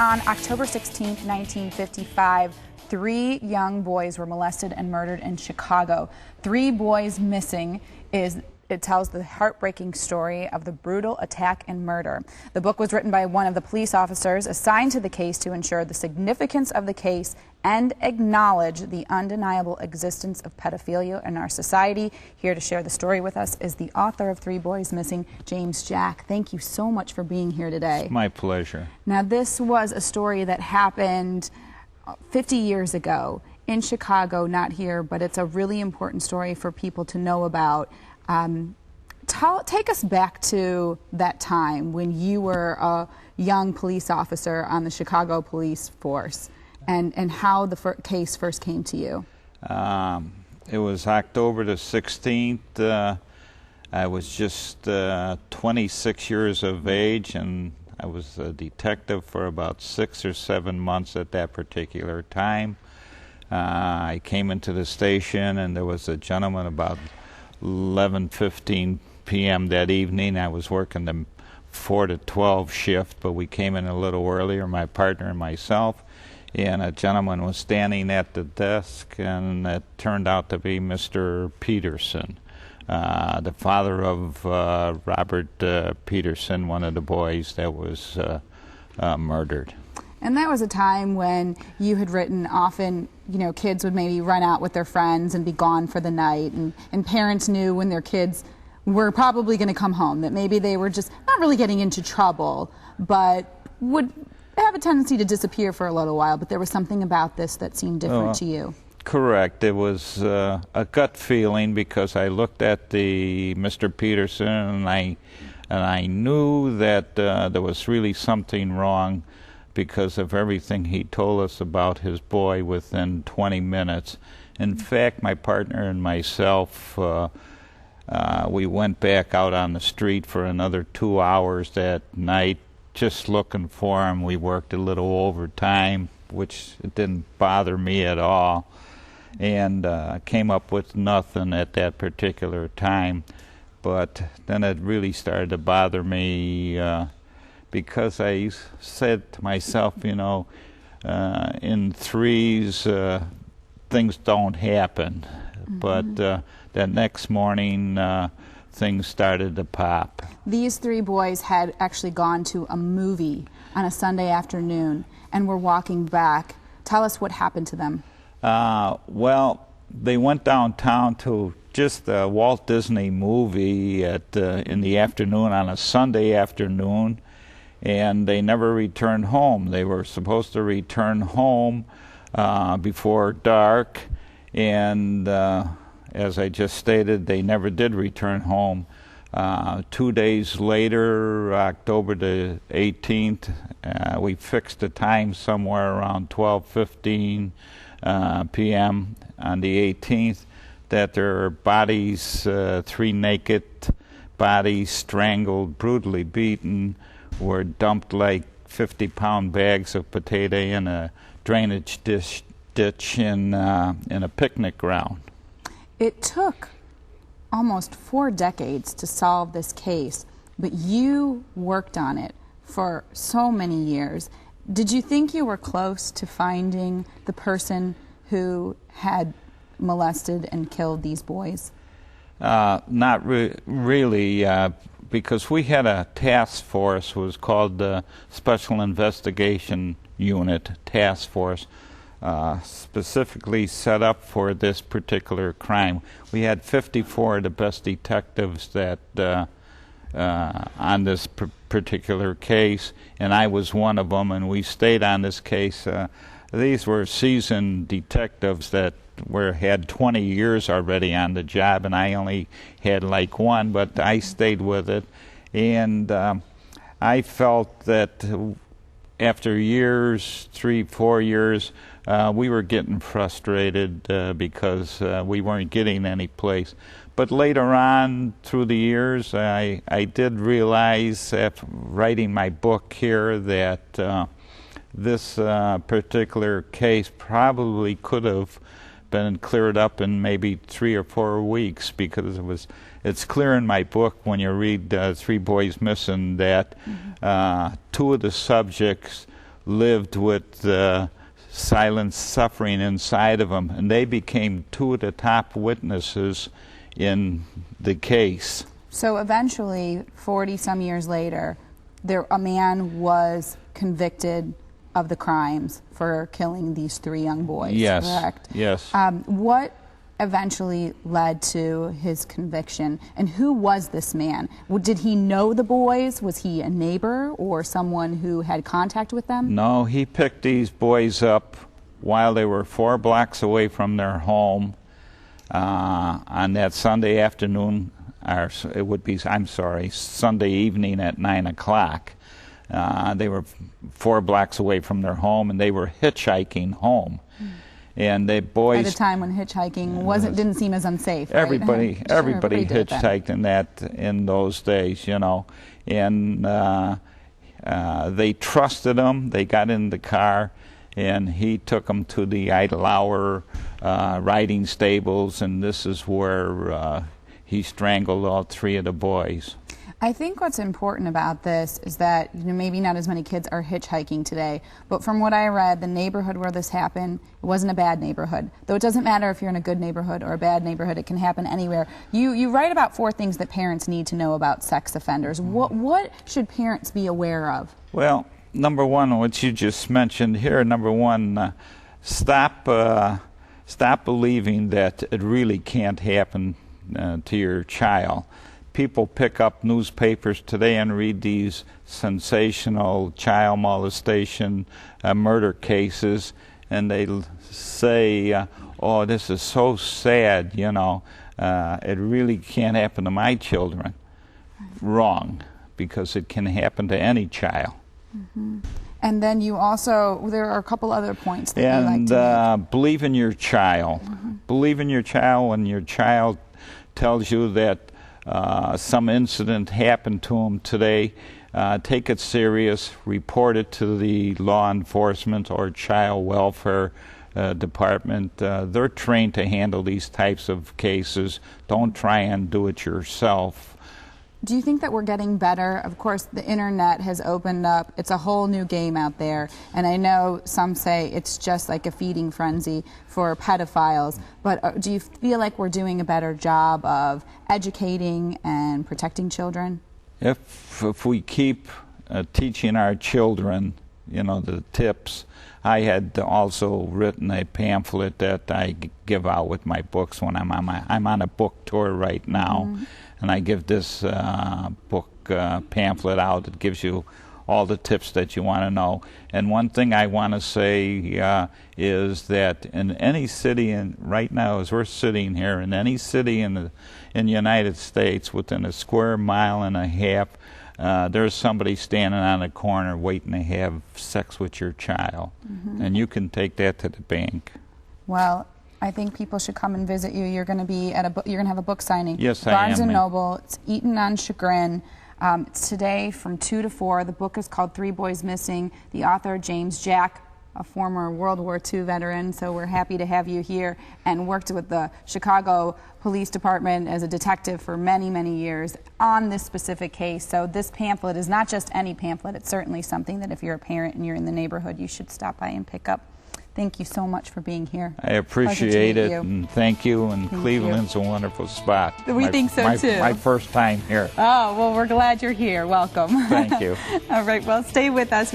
On October 16, 1955, 3 young boys were molested and murdered in Chicago. 3 Boys Missing it tells the heartbreaking story of the brutal attack and murder. The book was written by one of the police officers assigned to the case to ensure the significance of the case and acknowledge the undeniable existence of pedophilia in our society. Here to share the story with us is the author of 3 Boys Missing, James Jack. Thank you so much for being here today. It's my pleasure. Now, this was a story that happened 50 years ago in Chicago, not here, but it's a really important story for people to know about. Take us back to that time when you were a young police officer on the Chicago police force and how the case first came to you. It was October the 16th. I was just 26 years of age, and I was a detective for about 6 or 7 months at that particular time. I came into the station, and there was a gentleman about 11:15 p.m. that evening. I was working the 4 to 12 shift, but we came in a little earlier, my partner and myself, and a gentleman was standing at the desk, and it turned out to be Mr. Peterson, the father of Robert Peterson, one of the boys that was murdered. And that was a time when you had written often, you know, kids would maybe run out with their friends and be gone for the night, and parents knew when their kids were probably going to come home, that maybe they were just not really getting into trouble, but would have a tendency to disappear for a little while. But there was something about this that seemed different to you. Correct. It was a gut feeling, because I looked at the Mr. Peterson and I knew that there was really something wrong, because of everything he told us about his boy within 20 minutes. In fact, my partner and myself, we went back out on the street for another 2 hours that night, just looking for him. We worked a little overtime, which it didn't bother me at all, and came up with nothing at that particular time. But then it really started to bother me, because I said to myself, you know, in threes, things don't happen. Mm-hmm. But that next morning, things started to pop. These 3 boys had actually gone to a movie on a Sunday afternoon and were walking back. Tell us what happened to them. Well, they went downtown to just a Walt Disney movie in the afternoon, on a Sunday afternoon, and they never returned home. They were supposed to return home before dark, and as I just stated, they never did return home. 2 days later, October the 18th, we fixed the time somewhere around 12:15 p.m. on the 18th, that their bodies, 3 naked bodies, strangled, brutally beaten, were dumped like 50-pound bags of potato in a drainage ditch in a picnic ground. It took almost 4 decades to solve this case, but you worked on it for so many years. Did you think you were close to finding the person who had molested and killed these boys? Not really, because we had a task force. It was called the Special Investigation Unit Task Force, specifically set up for this particular crime. We had 54 of the best detectives that on this particular case, and I was one of them, and we stayed on this case. These were seasoned detectives that had 20 years already on the job, and I only had like 1, but I stayed with it. And I felt that after years, 3-4 years, we were getting frustrated because we weren't getting any place. But later on, through the years, I did realize, after writing my book here, that this particular case probably could have been cleared up in maybe 3 or 4 weeks, because it's clear in my book when you read 3 Boys Missing that 2 of the subjects lived with silent suffering inside of them, and they became two of the top witnesses in the case. So eventually, 40-some years later, a man was convicted of the crimes for killing these 3 young boys, yes, correct? Yes. What eventually led to his conviction, and who was this man? Did he know the boys? Was he a neighbor or someone who had contact with them? No, he picked these boys up while they were 4 blocks away from their home on that Sunday afternoon, or it would be, I'm sorry, Sunday evening at 9 o'clock. They were 4 blocks away from their home, and they were hitchhiking home. And the boys, at a time when hitchhiking didn't seem as unsafe. Everybody, right? everybody hitchhiked in those days, you know. And they trusted him. They got in the car, and he took them to the Idle Hour riding stables, and this is where he strangled all 3 of the boys. I think what's important about this is that maybe not as many kids are hitchhiking today, but from what I read, the neighborhood where this happened, it wasn't a bad neighborhood. Though it doesn't matter if you're in a good neighborhood or a bad neighborhood, it can happen anywhere. You write about 4 things that parents need to know about sex offenders. What should parents be aware of? Well, number one, what you just mentioned here, number one, stop believing that it really can't happen to your child. People pick up newspapers today and read these sensational child molestation murder cases, and they say, oh, this is so sad, you know, it really can't happen to my children. Wrong, because it can happen to any child. Mm-hmm. And then you also, there are a couple other points that you like to make. Believe in your child. Mm-hmm. Believe in your child when your child tells you that some incident happened to them today. Take it serious, report it to the law enforcement or child welfare department. They're trained to handle these types of cases. Don't try and do it yourself. Do you think that we're getting better? Of course, the internet has opened up. It's a whole new game out there. And I know some say it's just like a feeding frenzy for pedophiles. But do you feel like we're doing a better job of educating and protecting children? If we keep teaching our children, you know, the tips. I had also written a pamphlet that I give out with my books when I'm on a book tour right now. Mm-hmm. And I give this book pamphlet out. It gives you all the tips that you want to know. And one thing I want to say is that in any city, right now as we're sitting here, in any city in the United States within a square mile and a half, there's somebody standing on a corner waiting to have sex with your child. Mm-hmm. And you can take that to the bank. Well, I think people should come and visit you. You're going to be at you're going to have a book signing. Yes, Barnes I am. and Noble. It's Eton on Chagrin. It's today from 2 to 4. The book is called 3 Boys Missing. The author, James Jack, a former World War II veteran, so we're happy to have you here, and worked with the Chicago Police Department as a detective for many, many years on this specific case. So this pamphlet is not just any pamphlet. It's certainly something that if you're a parent and you're in the neighborhood, you should stop by and pick up. Thank you so much for being here. I appreciate it, and thank you, and Cleveland's a wonderful spot. We think so, too. My first time here. Oh, well, we're glad you're here. Welcome. Thank you. All right, well, stay with us.